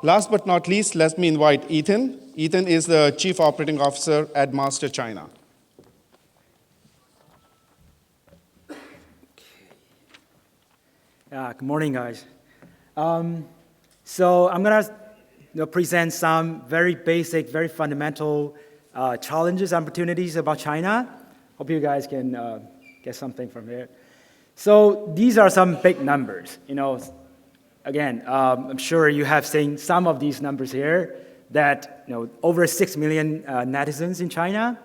Last but not least, let me invite Ethan. Ethan is the Chief Operating Officer at AdMaster China. Good morning, guys. So I'm going to present some very basic, very fundamental challenges, opportunities about China. Hope you guys can get something from here. So these are some big numbers. Again, I'm sure you have seen some of these numbers here. That over 6 million netizens in China,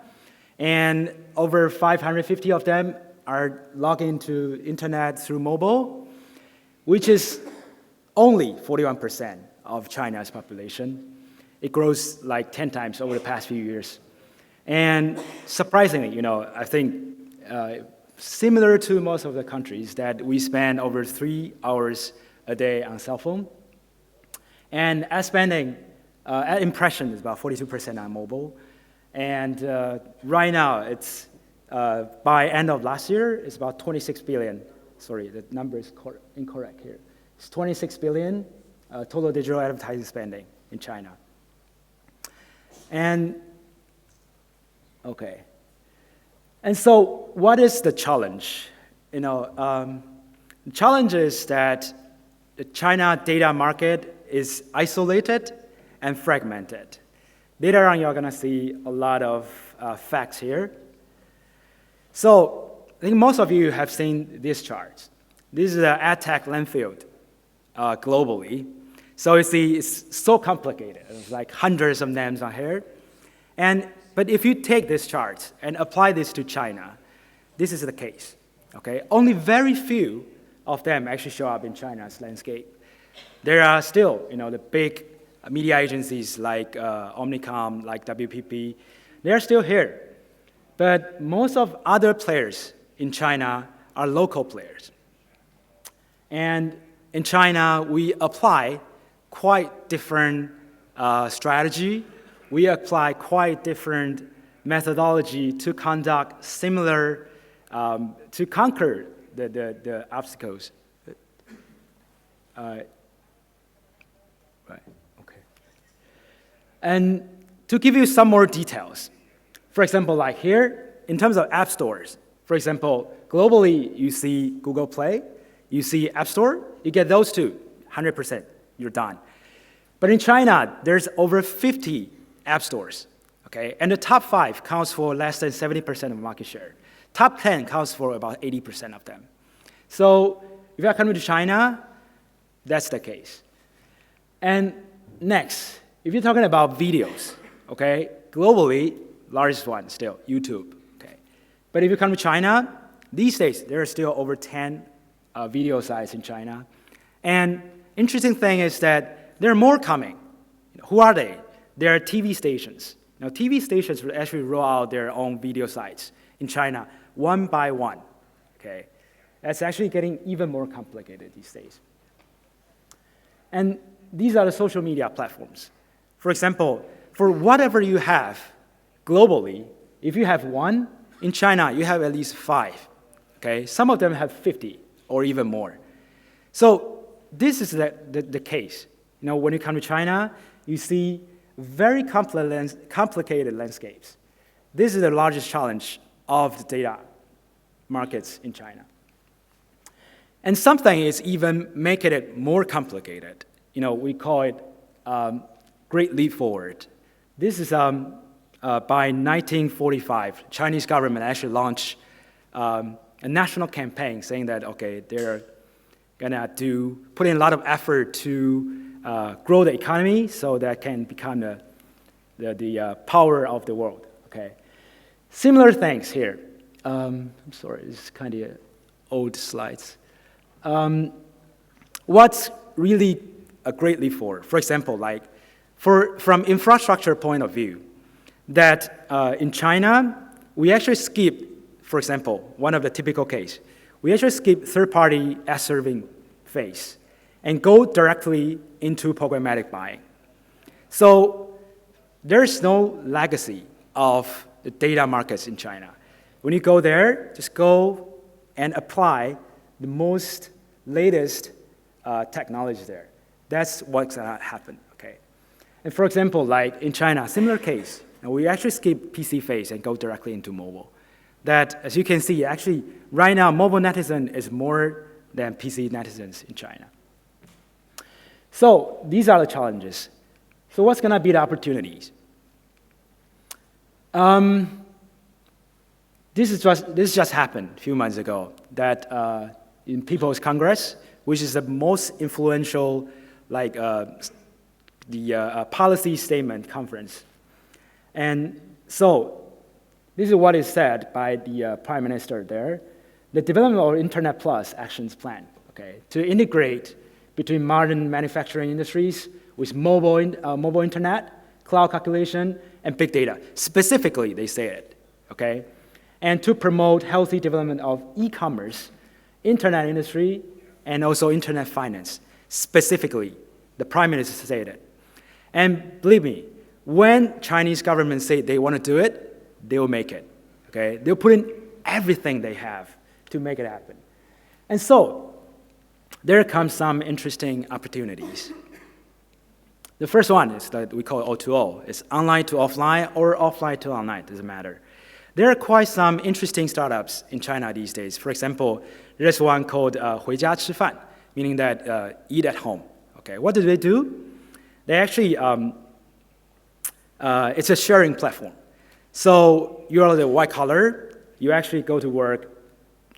and over 550 of them are logged into internet through mobile, which is only 41% of China's population. It grows like 10 times over the past few years. And surprisingly, I think similar to most of the countries that we spend over 3 hours a day on cell phone. And ad spending, ad impression is about 42% on mobile. And right now, it's by end of last year, it's about 26 billion. Sorry, the number is incorrect here. It's 26 billion total digital advertising spending in China. And, okay. And so what is the challenge? The challenge is that the China data market is isolated and fragmented. Later on, you're going to see a lot of facts here. So I think most of you have seen this chart. This is the ad tech landfill globally. So you see, it's so complicated. It's like hundreds of names on here. But if you take this chart and apply this to China, this is the case. Okay? Only very few of them actually show up in China's landscape. There are still, the big media agencies like Omnicom, like WPP, they're still here. But most of other players in China are local players. And in China, we apply quite different strategy. We apply quite different methodology to conduct similar, to conquer the obstacles. Right, okay. And to give you some more details, for example, like here, in terms of app stores, for example, globally, you see Google Play, you see App Store, you get those two, 100%, you're done. But in China, there's over 50 app stores, okay? And the top 5 counts for less than 70% of market share. Top 10 counts for about 80% of them. So if you're coming to China, that's the case. And next, if you're talking about videos, okay, globally, largest one still, YouTube, okay? But if you come to China, these days, there are still over 10 video sites in China. And interesting thing is that there are more coming. Who are they? There are TV stations. Now, TV stations will actually roll out their own video sites in China, one by one, okay? That's actually getting even more complicated these days. And these are the social media platforms. For example, for whatever you have globally, if you have one, in China, you have at least 5, okay? Some of them have 50 or even more. So this is the case. When you come to China, you see very complicated landscapes. This is the largest challenge of the data markets in China. And something is even making it more complicated. We call it Great Leap Forward. This is by 1945, Chinese government actually launched a national campaign saying that, okay, they're gonna put in a lot of effort to grow the economy so that can become the power of the world, okay? Similar things here. I'm sorry, this is kind of old slides. What's really a great leap forward? For example, like from infrastructure point of view, that in China, we actually skip, for example, one of the typical case, we actually skip third-party ad serving phase and go directly into programmatic buying. So there's no legacy of the data markets in China. When you go there, just go and apply the most latest technology there. That's what's going to happen, okay? And for example, like in China, similar case, and we actually skip PC phase and go directly into mobile. That, as you can see, actually, right now, mobile netizen is more than PC netizens in China. So these are the challenges. So what's going to be the opportunities? This just happened a few months ago, that in People's Congress, which is the most influential policy statement conference. And so this is what is said by the Prime Minister there. The development of Internet Plus Actions Plan, okay, to integrate between modern manufacturing industries with mobile internet, cloud calculation, and big data. Specifically, they say it, okay? And to promote healthy development of e-commerce, internet industry, and also internet finance. Specifically, the Prime Minister said it. And believe me, when Chinese government say they want to do it, they will make it, okay? They'll put in everything they have to make it happen. And so, there comes some interesting opportunities. The first one is that we call it O2O. It's online to offline or offline to online, doesn't matter. There are quite some interesting startups in China these days. For example, there's one called 回家吃饭, meaning that eat at home. Okay, what do? They actually, it's a sharing platform. So you're the white collar, you actually go to work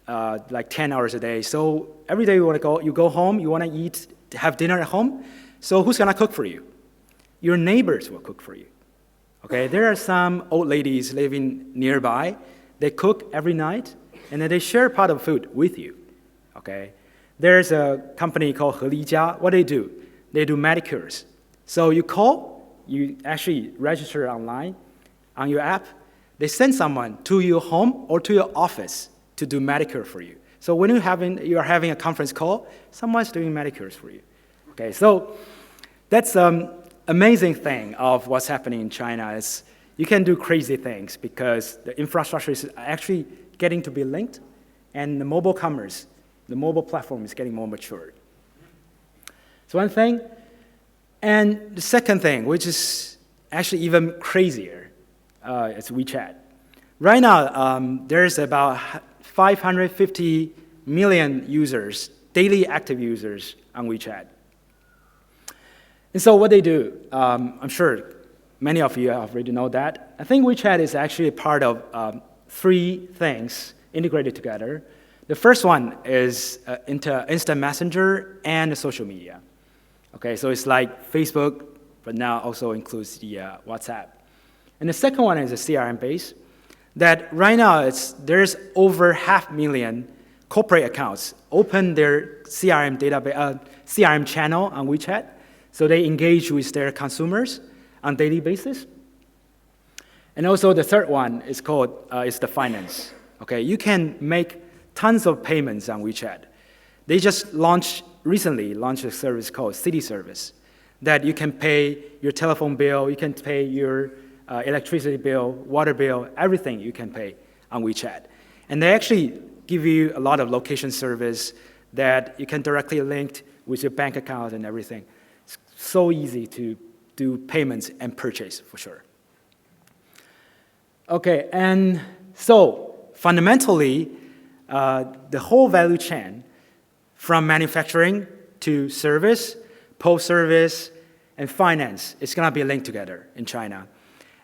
like 10 hours a day. So every day you go home, you want to eat, have dinner at home. So who's going to cook for you? Your neighbors will cook for you. Okay, there are some old ladies living nearby. They cook every night, and then they share part of food with you. Okay, there's a company called 合理家. What they do? They do manicures. So you call, you actually register online on your app. They send someone to your home or to your office to do manicure for you. So when you're having a conference call, someone's doing manicures for you. Okay, so that's amazing thing of what's happening in China is you can do crazy things because the infrastructure is actually getting to be linked, and the mobile commerce, the mobile platform is getting more mature. So one thing, and the second thing, which is actually even crazier, is WeChat. Right now, there's about 550 million users, daily active users on WeChat. And so what they do, I'm sure many of you already know that. I think WeChat is actually part of three things integrated together. The first one is instant messenger and social media. Okay, so it's like Facebook, but now also includes the WhatsApp. And the second one is a CRM base that right now there's over 500,000 corporate accounts open their CRM database, CRM channel on WeChat. So they engage with their consumers on a daily basis. And also the third one is is the finance. Okay, you can make tons of payments on WeChat. They just recently launched a service called City Service that you can pay your telephone bill, you can pay your electricity bill, water bill, everything you can pay on WeChat. And they actually give you a lot of location service that you can directly link with your bank account and everything. It's so easy to do payments and purchase for sure. Okay, and so fundamentally, the whole value chain from manufacturing to service, post-service, and finance is going to be linked together in China.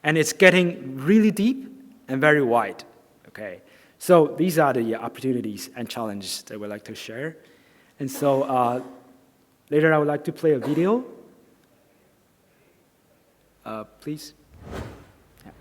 And it's getting really deep and very wide. Okay, so these are the opportunities and challenges that we'd like to share. And so later I would like to play a video. Please. Yeah.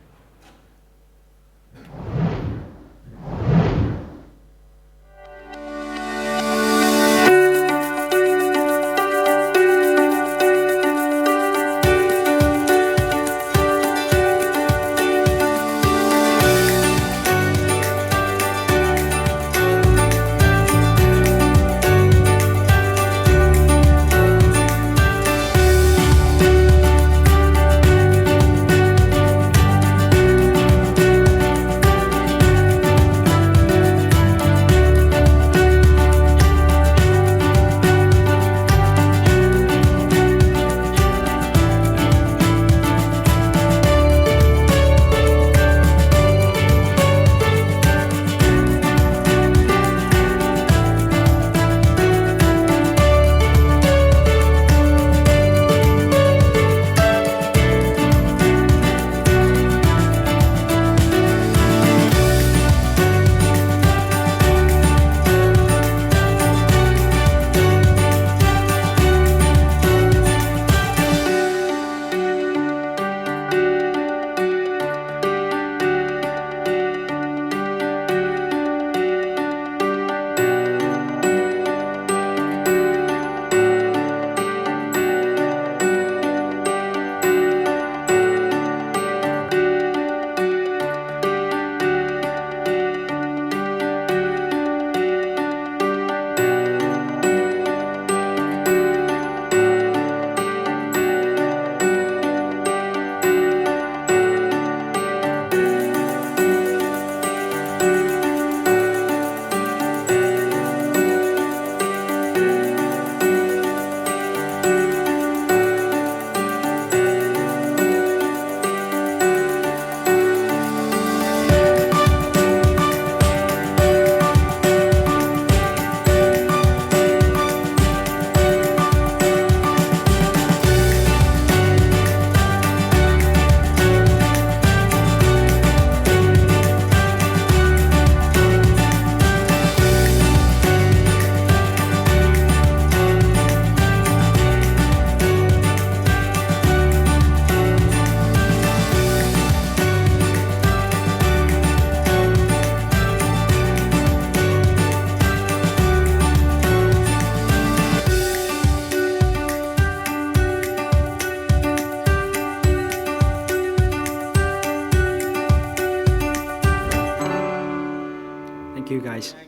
you guys.